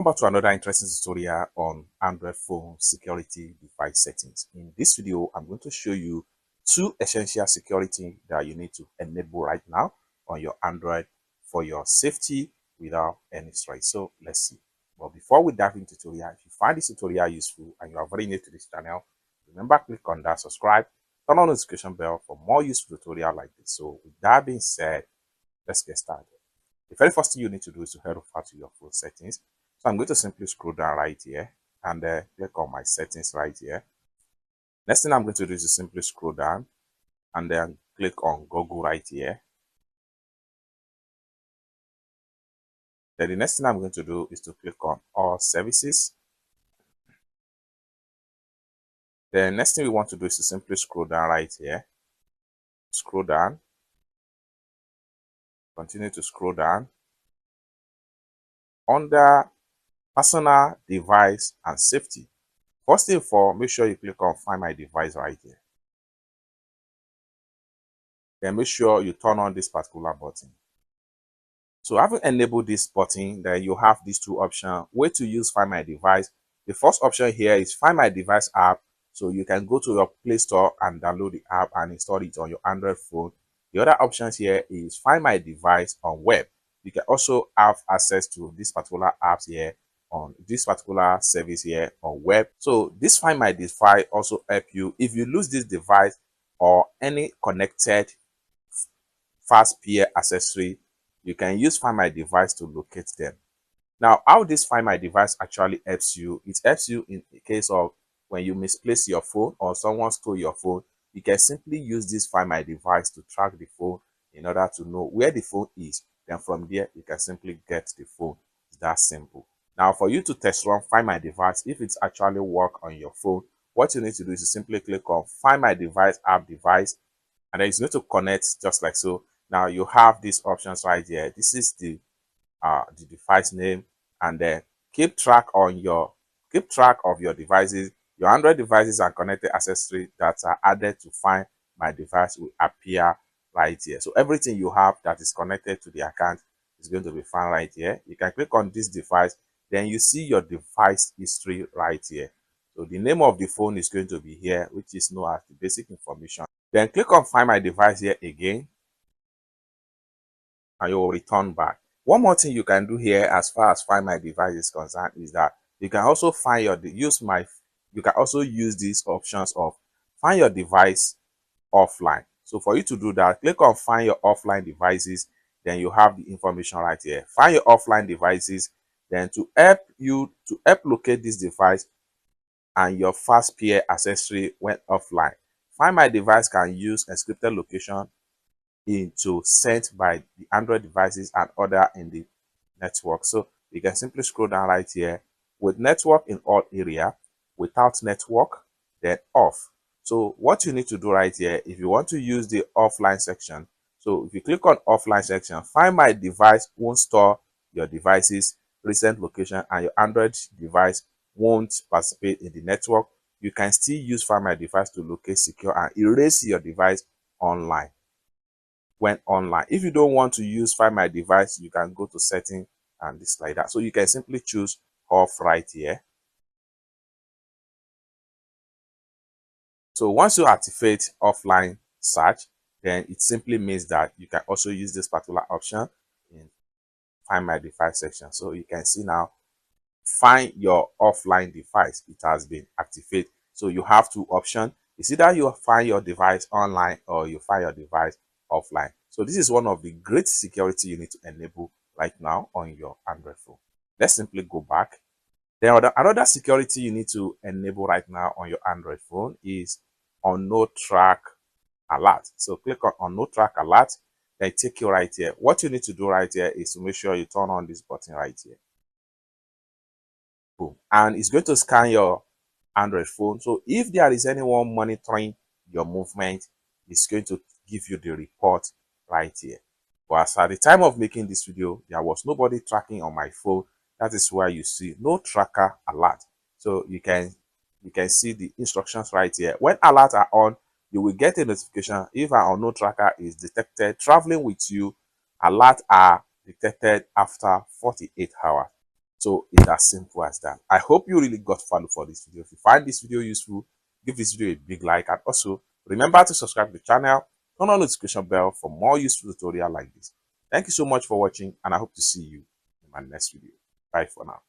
Welcome back to another interesting tutorial on Android phone security device settings. In this video, I'm going to show you two essential security that you need to enable right now on your Android for your safety without any stress. So let's see. But before we dive into tutorial, if you find this tutorial useful and you are very new to this channel, remember click on that subscribe, turn on the notification bell for more useful tutorial like this. So with that being said, let's get started. The very first thing you need to do is to head over to your phone settings. So I'm going to simply scroll down right here and click on my settings right here. Next thing I'm going to do is to simply scroll down and then click on Google right here. Then the next thing I'm going to do is to click on all services. The next thing we want to do is to simply scroll down right here. Scroll down. Continue to scroll down. Under personal device and safety. First thing for, make sure you click on find my device right here. Then make sure you turn on this particular button. So having enabled this button, then you have these two options. Way to use Find My Device. The first option here is Find My Device app. So you can go to your Play Store and download the app and install it on your Android phone. The other options here is Find My Device on web. You can also have access to this particular apps here on this particular service here on web. So this Find My Device also help you if you lose this device or any connected fast pair accessory. You can use Find My Device to locate them. Now, how this Find My Device actually helps you, it helps you in the case of when you misplace your phone or someone stole your phone. You can simply use this Find My Device to track the phone in order to know where the phone is. Then from there, you can simply get the phone. It's that simple. Now, for you to test run Find My Device, if it's actually work on your phone, what you need to do is to simply click on Find My Device app device, and then it's going to connect just like so. Now you have these options right here. This is the device name, and then keep track of your devices. Your Android devices and connected accessories that are added to Find My Device will appear right here. So everything you have that is connected to the account is going to be found right here. You can click on this device, then you see your device history right here. So the name of the phone is going to be here, which is known as the basic information. Then click on Find My Device here again, and you will return back. One more thing you can do here as far as Find My Device is concerned is that you can also find you can also use these options of find your device offline. So for you to do that, click on Find Your Offline Devices, then you have the information right here. Find your offline devices, then to help locate this device and your fast pair accessory went offline. Find My Device can use encrypted location into sent by the Android devices and other in the network. So you can simply scroll down right here with network in all area, without network, then off. So what you need to do right here, if you want to use the offline section, so if you click on offline section, Find My Device won't store your device's recent location and your Android device won't participate in the network. You can still use Find My Device to locate, secure, and erase your device online. When online, if you don't want to use Find My Device, you can go to setting and this like that. So you can simply choose off right here. So once you activate offline search, then it simply means that you can also use this particular option in Find My Device section. So you can see now, find your offline device. It has been activated. So you have two options. It's either you find your device online or you find your device offline. So this is one of the great security you need to enable right now on your Android phone. Let's simply go back. Then another security you need to enable right now on your Android phone is on no track alert. So click on no track alert, then take you right here. What you need to do right here is to make sure you turn on this button right here. Boom. And it's going to scan your Android phone. So if there is anyone monitoring your movement, it's going to give you the report right here. But as at the time of making this video, there was nobody tracking on my phone. That is why you see no tracker alert. So you can see the instructions right here. When alerts are on, you will get a notification if an unknown tracker is detected traveling with you. Alerts are detected after 48 hours. So it's as simple as that. I hope you really got value for this video. If you find this video useful, give this video a big like, and also remember to subscribe to the channel, turn on the notification bell for more useful tutorial like this. Thank you so much for watching, and I hope to see you in my next video. Bye for now.